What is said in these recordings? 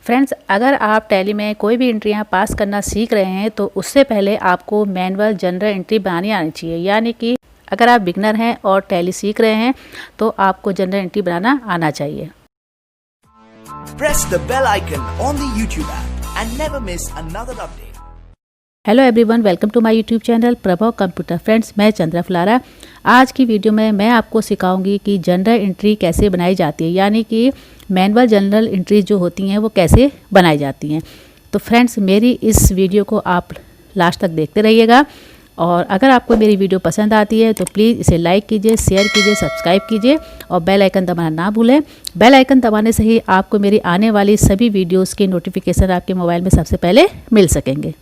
Friends, अगर आप tally में कोई भी एंट्रियां पास करना सीख रहे हैं तो उससे पहले आपको मैनुअल जनरल एंट्री बनानी आनी चाहिए। यानी कि अगर आप बिगनर हैं और टैली सीख रहे हैं तो आपको जनरल एंट्री बनाना आना चाहिए। Press the bell icon on the YouTube app and never miss another update. Hello everyone, welcome to my YouTube channel Prabhav computer. Friends, मैं चंद्रा फलारा। आज की वीडियो में मैं आपको सिखाऊंगी कि जनरल एंट्री कैसे बनाई जाती है, यानी कि मैनुअल जनरल एंट्री जो होती हैं वो कैसे बनाई जाती हैं। तो फ्रेंड्स, मेरी इस वीडियो को आप लास्ट तक देखते रहिएगा और अगर आपको मेरी वीडियो पसंद आती है तो प्लीज़ इसे लाइक कीजिए, शेयर कीजिए, सब्सक्राइब कीजिए और बेल आइकन दबाना ना भूलें। बेल आइकन दबाने से ही आपको मेरी आने वाली सभी वीडियोज़ की नोटिफिकेशन आपके मोबाइल में सबसे पहले मिल सकेंगे।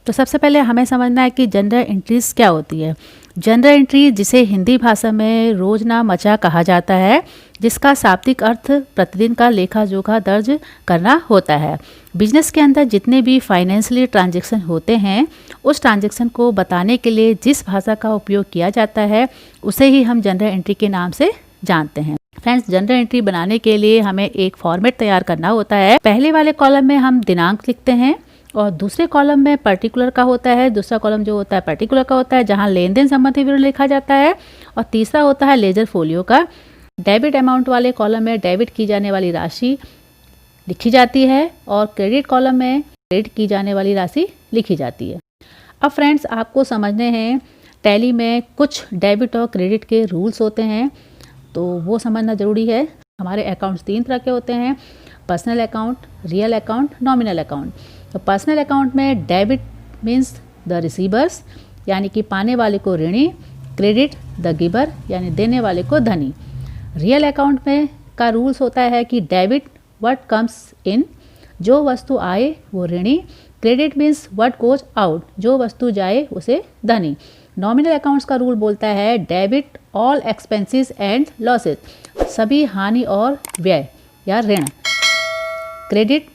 तो सबसे पहले हमें समझना है कि जनरल एंट्रीज क्या होती है। जनरल एंट्री, जिसे हिंदी भाषा में रोजनामचा कहा जाता है, जिसका शाब्दिक अर्थ प्रतिदिन का लेखा जोखा दर्ज करना होता है। बिजनेस के अंदर जितने भी फाइनेंशियली ट्रांजैक्शन होते हैं, उस ट्रांजैक्शन को बताने के लिए जिस भाषा का उपयोग किया जाता है उसे ही हम जनरल एंट्री के नाम से जानते हैं। फ्रेंड्स, जनरल एंट्री बनाने के लिए हमें एक फॉर्मेट तैयार करना होता है। पहले वाले कॉलम में हम दिनांक लिखते हैं और दूसरे कॉलम में पर्टिकुलर का होता है। दूसरा कॉलम जो होता है पर्टिकुलर का होता है, जहां लेन देन संबंधी विवरण लिखा जाता है। और तीसरा होता है लेजर फोलियो का। डेबिट अमाउंट वाले कॉलम में डेबिट की जाने वाली राशि लिखी जाती है और क्रेडिट कॉलम में क्रेडिट की जाने वाली राशि लिखी जाती है। अब फ्रेंड्स, आपको समझने हैं टैली में कुछ डेबिट और क्रेडिट के रूल्स होते हैं, तो वो समझना ज़रूरी है। हमारे अकाउंट्स 3 तरह के होते हैं: personal account, real account, nominal account. तो पर्सनल अकाउंट में डेबिट मीन्स द रिसीवर्स, यानी कि पाने वाले को ऋणी। क्रेडिट द गिवर, यानी देने वाले को धनी। रियल अकाउंट में का रूल्स होता है कि डेबिट व्हाट कम्स इन, जो वस्तु आए वो ऋणी। Credit means what goes out, जो वस्तु जाए उसे धनी। नॉमिनल अकाउंट्स का रूल बोलता है debit all expenses and losses, सभी हानि और व्यय या ऋण। Credit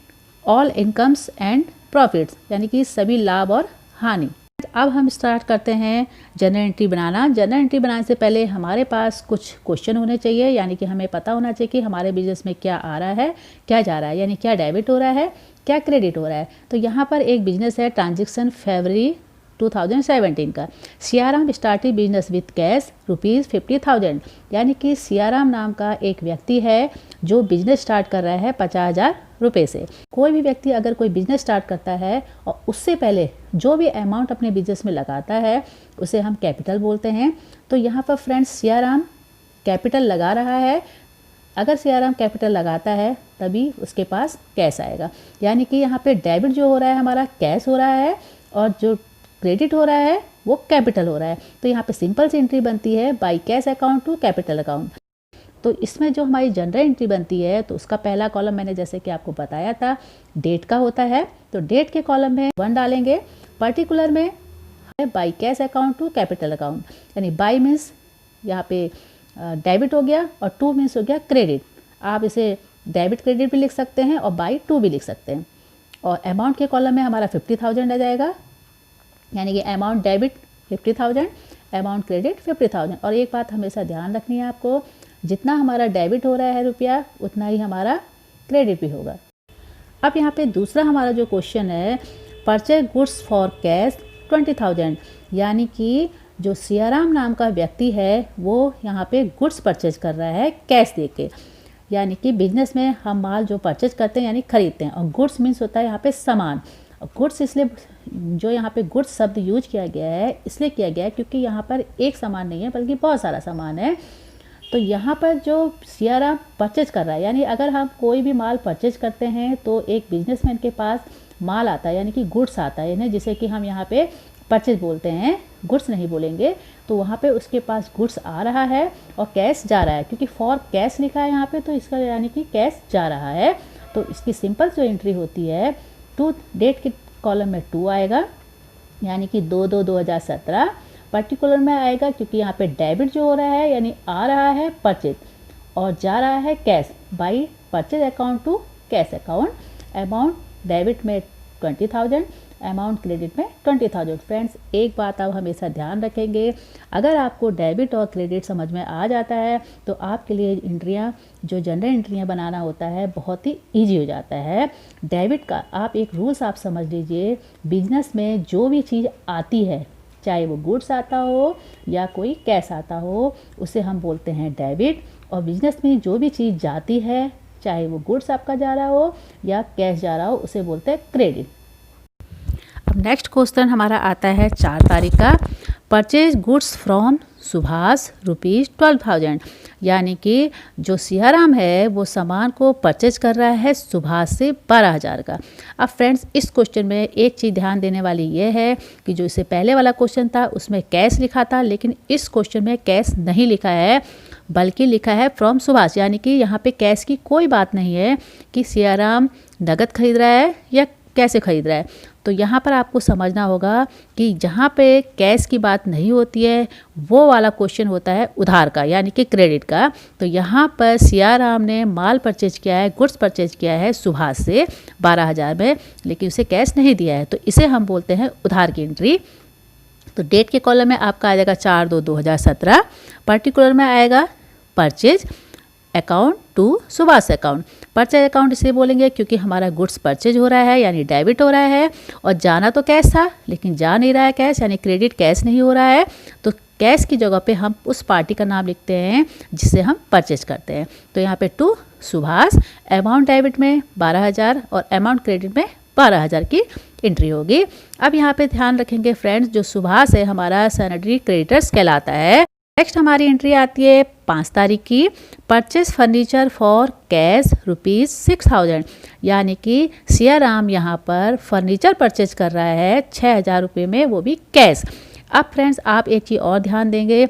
all incomes and profits, यानी कि सभी लाभ और हानि। अब हम स्टार्ट करते हैं जनरल एंट्री बनाना। जनरल एंट्री बनाने से पहले हमारे पास कुछ क्वेश्चन होने चाहिए, यानी कि हमें पता होना चाहिए कि हमारे बिजनेस में क्या आ रहा है, क्या जा रहा है, यानी क्या डेबिट हो रहा है, क्या क्रेडिट हो रहा है। तो यहाँ पर एक बिजनेस है ट्रांजेक्शन फरवरी 2017 का। Siyaram started business with cash ₹50,000, यानी कि सियाराम नाम का एक व्यक्ति है जो बिजनेस स्टार्ट कर रहा है 50,000 रुपये से। कोई भी व्यक्ति अगर कोई बिजनेस स्टार्ट करता है और उससे पहले जो भी अमाउंट अपने बिजनेस में लगाता है उसे हम कैपिटल बोलते हैं। तो यहाँ पर फ्रेंड्स, सियाराम कैपिटल लगा रहा है। अगर सियाराम कैपिटल लगाता है तभी उसके पास कैश आएगा, यानी कि यहाँ पे डेबिट जो हो रहा है हमारा कैश हो रहा है और जो क्रेडिट हो रहा है वो कैपिटल हो रहा है। तो यहाँ पे सिंपल सी एंट्री बनती है by cash account to capital account. तो इसमें जो हमारी जनरल एंट्री बनती है तो उसका पहला कॉलम मैंने जैसे कि आपको बताया था डेट का होता है। तो डेट के कॉलम में 1 डालेंगे। पर्टिकुलर में है by cash account to capital account, यानी बाई मीन्स यहाँ पे डेबिट हो गया और टू मीन्स हो गया क्रेडिट। आप इसे डेबिट क्रेडिट भी लिख सकते हैं और बाई टू भी लिख सकते हैं। और अमाउंट के कॉलम में हमारा 50,000 आ जाएगा, यानी कि अमाउंट डेबिट 50,000, अमाउंट क्रेडिट 50,000। और एक बात हमेशा ध्यान रखनी है आपको, जितना हमारा डेबिट हो रहा है रुपया उतना ही हमारा क्रेडिट भी होगा। अब यहाँ पे दूसरा हमारा जो क्वेश्चन है, परचेज गुड्स फॉर कैश 20,000, यानी कि जो सियाराम नाम का व्यक्ति है वो यहाँ पे गुड्स परचेज कर रहा है कैश दे के। यानी कि बिजनेस में हम माल जो परचेज करते हैं यानी खरीदते हैं, और गुड्स मीन्स होता है यहाँ पे सामान। गुड्स इसलिए जो यहाँ पे गुड्स शब्द यूज किया गया है इसलिए किया गया है क्योंकि यहाँ पर एक सामान नहीं है बल्कि बहुत सारा सामान है। तो यहाँ पर जो सियाराम परचेज कर रहा है, यानी अगर हम कोई भी माल परचेज करते हैं तो एक बिजनेसमैन के पास माल आता है, यानी कि गुड्स आता है, यानी जिसे कि हम यहाँ पे परचेज बोलते हैं, गुड्स नहीं बोलेंगे। तो वहाँ पे उसके पास गुड्स आ रहा है और कैश जा रहा है, क्योंकि फॉर कैश लिखा है यहाँ पे तो इसका यानी कि कैश जा रहा है। तो इसकी सिंपल जो एंट्री होती है, टू डेट के कॉलम में 2 आएगा, यानी कि 2/2/2017। पर्टिकुलर में आएगा क्योंकि यहाँ पे डेबिट जो हो रहा है यानी आ रहा है परचेज और जा रहा है cash by purchase account to cash account. Amount debit में 20,000, अमाउंट क्रेडिट में 20,000। फ्रेंड्स एक बात आप हमेशा ध्यान रखेंगे, अगर आपको डेबिट और क्रेडिट समझ में आ जाता है तो आपके लिए एंट्रियाँ जो जनरल एंट्रियाँ बनाना होता है बहुत ही ईजी हो जाता है। डेबिट का आप एक रूल्स आप समझ लीजिए, बिजनेस में जो भी चीज़ आती है, चाहे वो गुड्स आता हो या कोई कैश आता हो, उसे हम बोलते हैं डेबिट। और बिजनेस में जो भी चीज़ जाती है, चाहे वो गुड्स आपका जा रहा हो या कैश जा रहा हो, उसे बोलते हैं क्रेडिट। अब नेक्स्ट क्वेश्चन हमारा आता है 4 तारीख का, परचेज गुड्स फ्रॉम सुभाष ₹12,000, यानी कि जो सियाराम है वो सामान को परचेज कर रहा है सुभाष से 12,000 का। अब फ्रेंड्स इस क्वेश्चन में एक चीज़ ध्यान देने वाली ये है कि जो इससे पहले वाला क्वेश्चन था उसमें कैश लिखा था, लेकिन इस क्वेश्चन में कैश नहीं लिखा है, बल्कि लिखा है फ्रॉम सुभाष, यानी कि यहाँ पे कैश की कोई बात नहीं है कि सियाराम नगद खरीद रहा है या कैसे खरीद रहा है। तो यहाँ पर आपको समझना होगा कि जहाँ पे कैश की बात नहीं होती है वो वाला क्वेश्चन होता है उधार का, यानी कि क्रेडिट का। तो यहाँ पर सियाराम ने माल परचेज किया है, गुड्स परचेज किया है सुभाष से 12,000 में, लेकिन उसे कैश नहीं दिया है, तो इसे हम बोलते हैं उधार की एंट्री। तो डेट के कॉलम में आपका आ जाएगा 4/2/2017, पर्टिकुलर में आएगा purchase account to Subhash account. Purchase account इसे बोलेंगे क्योंकि हमारा गुड्स परचेज हो रहा है, यानी डेबिट हो रहा है, और जाना तो कैश था लेकिन जा नहीं रहा है कैश, यानी क्रेडिट कैश नहीं हो रहा है, तो कैश की जगह पे हम उस पार्टी का नाम लिखते हैं जिसे हम परचेज करते हैं। तो यहाँ पे टू सुभाष, अमाउंट डेबिट में 12,000 और अमाउंट क्रेडिट में 12,000 की एंट्री होगी। अब यहाँ पे ध्यान रखेंगे फ्रेंड्स, जो सुभाष है हमारा सैनिटरी क्रेडिटर्स कहलाता है। नेक्स्ट हमारी एंट्री आती है 5 तारीख की, परचेज फर्नीचर फॉर कैश ₹6,000, यानी कि सियाराम यहाँ पर फर्नीचर परचेज कर रहा है 6,000 रुपये में, वो भी कैश। अब फ्रेंड्स आप एक चीज़ और ध्यान देंगे,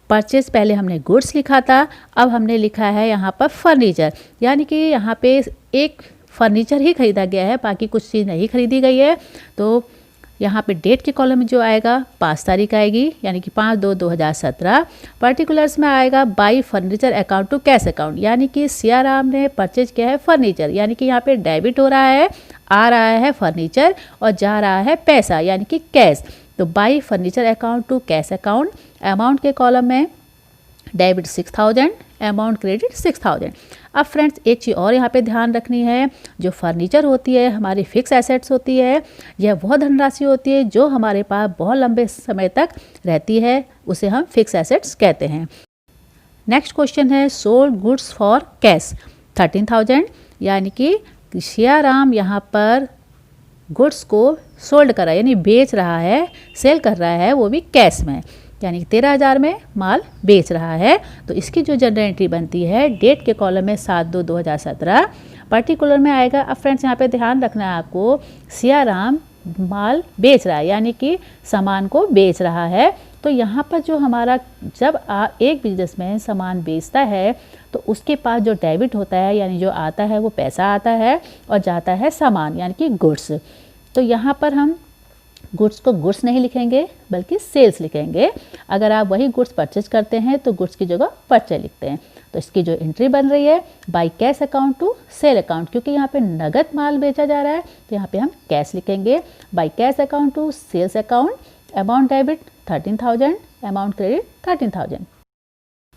परचेज पहले हमने गुड्स लिखा था, अब हमने लिखा है यहाँ पर फर्नीचर, यानी कि यहाँ पे एक फर्नीचर ही खरीदा गया है, बाकी कुछ चीज़ नहीं खरीदी गई है। तो यहाँ पे डेट के कॉलम में जो आएगा 5 तारीख आएगी, यानी कि 5/2/2017। पर्टिकुलर्स में आएगा by furniture account to cash account, यानी कि सियाराम ने परचेज किया है फर्नीचर, यानी कि यहाँ पे डेबिट हो रहा है, आ रहा है फर्नीचर और जा रहा है पैसा, यानी कि कैश। तो by furniture account to cash account, amount के कॉलम में डेबिट 6,000, अमाउंट क्रेडिट 6,000। अब फ्रेंड्स एक चीज़ और यहाँ पे ध्यान रखनी है, जो फर्नीचर होती है हमारी फिक्स एसेट्स होती है, यह वह धनराशि होती है जो हमारे पास बहुत लंबे समय तक रहती है, उसे हम फिक्स एसेट्स कहते हैं। नेक्स्ट क्वेश्चन है सोल्ड गुड्स फॉर कैश 13,000, यानी कि सियाराम यहाँ पर गुड्स को सोल्ड कर रहा है, यानी बेच रहा है, सेल कर रहा है, वो भी कैश में, यानी कि 13,000 में माल बेच रहा है। तो इसकी जो जनरल एंट्री बनती है डेट के कॉलम में 7/2/2017, पर्टिकुलर में आएगा। अब फ्रेंड्स यहाँ पे ध्यान रखना है आपको, सियाराम माल बेच रहा है, यानी कि सामान को बेच रहा है। तो यहाँ पर जो हमारा जब एक बिजनेसमैन सामान बेचता है तो उसके पास जो डेबिट होता है, यानी जो आता है वो पैसा आता है और जाता है सामान, यानी कि गुड्स। तो यहाँ पर हम गुड्स को गुड्स नहीं लिखेंगे बल्कि सेल्स लिखेंगे। अगर आप वही गुड्स परचेज करते हैं तो गुड्स की जगह परचेज लिखते हैं। तो इसकी जो एंट्री बन रही है by cash account to sale account, क्योंकि यहाँ पे नगद माल बेचा जा रहा है तो यहाँ पे हम कैश लिखेंगे। By cash account to sales account, amount debit 13,000, amount credit 13,000।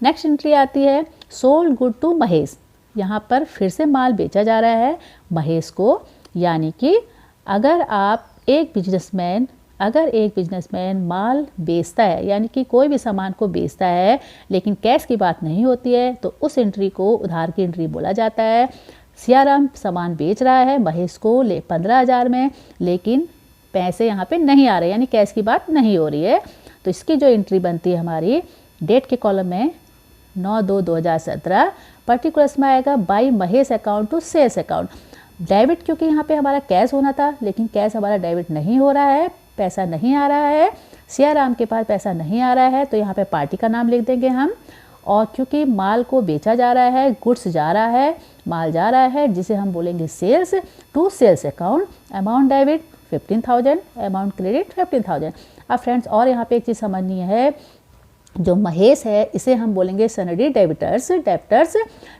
Next entry आती है सोल्ड गुड टू महेश, यहाँ पर फिर से माल बेचा जा रहा है महेश को, यानी कि अगर एक बिजनेसमैन माल बेचता है, यानी कि कोई भी सामान को बेचता है लेकिन कैश की बात नहीं होती है, तो उस एंट्री को उधार की एंट्री बोला जाता है। सियाराम सामान बेच रहा है महेश को 15,000 में, लेकिन पैसे यहाँ पे नहीं आ रहे, यानी कैश की बात नहीं हो रही है। तो इसकी जो एंट्री बनती है हमारी डेट के कॉलम में 9/2/2017, पर्टिकुलर्स में आएगा by Mahesh account to sales account. Debit क्योंकि यहाँ पे हमारा कैश होना था, लेकिन कैश हमारा डेबिट नहीं हो रहा है, पैसा नहीं आ रहा है, सियाराम के पास पैसा नहीं आ रहा है, तो यहाँ पे पार्टी का नाम लिख देंगे हम। और क्योंकि माल को बेचा जा रहा है, गुड्स जा रहा है, माल जा रहा है, जिसे हम बोलेंगे sales to sales account, amount debit 15,000, amount credit 15,000। अब फ्रेंड्स और यहाँ पे एक चीज़ समझनी है, जो महेश है इसे हम बोलेंगे सैनिटरी डेबिटर्स।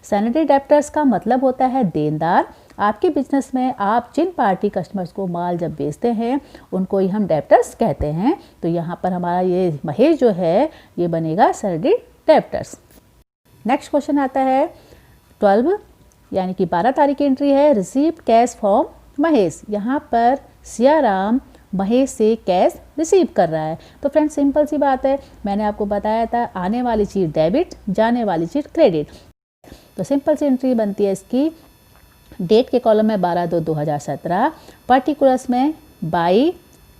सैनिटरी डेबिटर्स का मतलब होता है देनदार, आपके बिजनेस में आप जिन पार्टी कस्टमर्स को माल जब बेचते हैं उनको ही हम डेप्टर्स कहते हैं। तो यहाँ पर हमारा ये महेश जो है ये बनेगा सैलरी डेप्टर्स। नेक्स्ट क्वेश्चन आता है 12 यानी कि 12 तारीख की एंट्री है, रिसीव कैश फ्रॉम महेश। यहाँ पर सियाराम महेश से कैश रिसीव कर रहा है। तो फ्रेंड्स सिंपल सी बात है, मैंने आपको बताया था आने वाली चीज़ डेबिट, जाने वाली चीज़ क्रेडिट। तो सिंपल सी एंट्री बनती है इसकी, डेट के कॉलम में 12/2/2017, पर्टिकुलर्स में by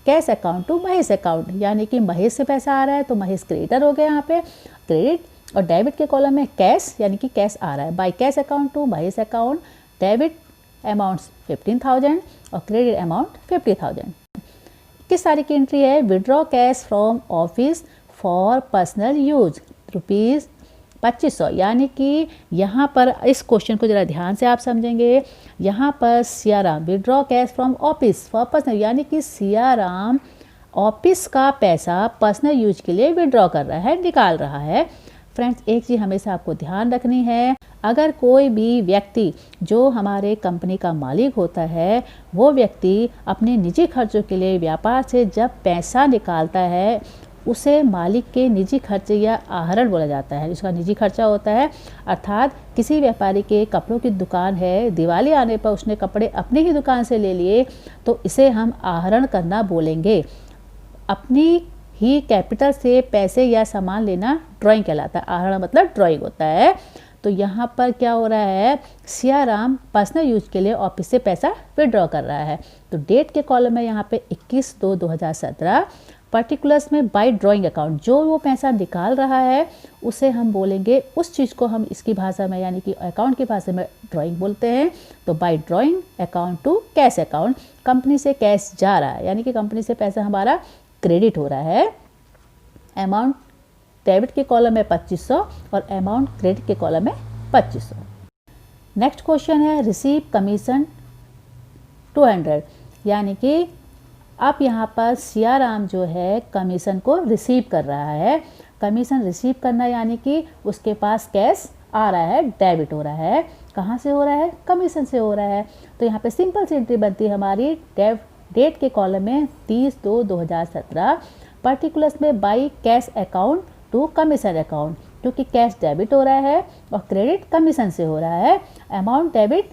cash account to Mahesh account, यानी कि महेश से पैसा आ रहा है तो महेश क्रेडिटर हो गया यहाँ पे क्रेडिट, और डेबिट के कॉलम में कैश यानी कि कैश आ रहा है by cash account to Mahesh account, debit amount 15,000 और क्रेडिट अमाउंट 50,000। किस तारीख की एंट्री है, withdraw cash from office for personal use ₹2500, यानी कि यहाँ पर इस क्वेश्चन को ज़रा ध्यान से आप समझेंगे। यहाँ पर Siyaram withdraw cash from office for personal, यानी कि सियाराम ऑफिस का पैसा पर्सनल यूज के लिए विड्रॉ कर रहा है, निकाल रहा है। फ्रेंड्स एक चीज़ हमेशा आपको ध्यान रखनी है, अगर कोई भी व्यक्ति जो हमारे कंपनी का मालिक होता है वो व्यक्ति अपने निजी खर्चों के लिए व्यापार से जब पैसा निकालता है उसे मालिक के निजी खर्चे या आहरण बोला जाता है, जिसका निजी खर्चा होता है। अर्थात किसी व्यापारी के कपड़ों की दुकान है, दिवाली आने पर उसने कपड़े अपनी ही दुकान से ले लिए तो इसे हम आहरण करना बोलेंगे। अपनी ही कैपिटल से पैसे या सामान लेना ड्राइंग कहलाता है, आहरण मतलब ड्राइंग होता है। तो यहाँ पर क्या हो रहा है, सियाराम पर्सनल यूज के लिए ऑफिस से पैसा विड्रॉ कर रहा है। तो डेट के कॉलम में यहाँ पे 21/2/2017, पर्टिकुलर्स में बाय ड्राइंग अकाउंट, जो वो पैसा निकाल रहा है उसे हम बोलेंगे, उस चीज़ को हम इसकी भाषा में यानी कि अकाउंट की भाषा में ड्राइंग बोलते हैं। तो by drawing account to cash account, company से कैश जा रहा है यानी कि कंपनी से पैसा हमारा क्रेडिट हो रहा है। अमाउंट डेबिट के कॉलम में 2500 और अमाउंट क्रेडिट के कॉलम में 2500। नेक्स्ट क्वेश्चन है रिसीव कमीशन 200, यानी कि अब यहाँ पर सियाराम जो है कमीशन को रिसीव कर रहा है। कमीशन रिसीव करना यानी कि उसके पास कैश आ रहा है, डेबिट हो रहा है। कहाँ से हो रहा है, कमीशन से हो रहा है। तो यहाँ पे सिंपल सी एंट्री बनती है हमारी, डेट के कॉलम में 30/2/2017, पर्टिकुलर्स में by cash account to commission account, क्योंकि कैश डेबिट हो रहा है और क्रेडिट कमीशन से हो रहा है। Amount debit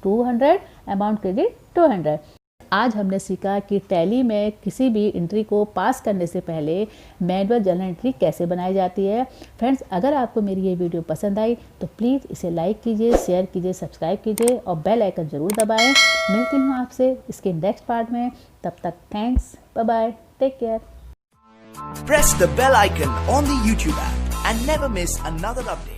200, amount credit 200। आज हमने सीखा कि टैली में किसी भी एंट्री को पास करने से पहले मैनुअल जर्नल एंट्री कैसे बनाई जाती है। फ्रेंड्स अगर आपको मेरी ये वीडियो पसंद आई तो प्लीज़ इसे लाइक कीजिए, शेयर कीजिए, सब्सक्राइब कीजिए और बेल आइकन ज़रूर दबाएं। मिलती हूँ आपसे इसके नेक्स्ट पार्ट में, तब तक thanks, bye bye, take care. Press the bell icon on the YouTube app and never miss another update.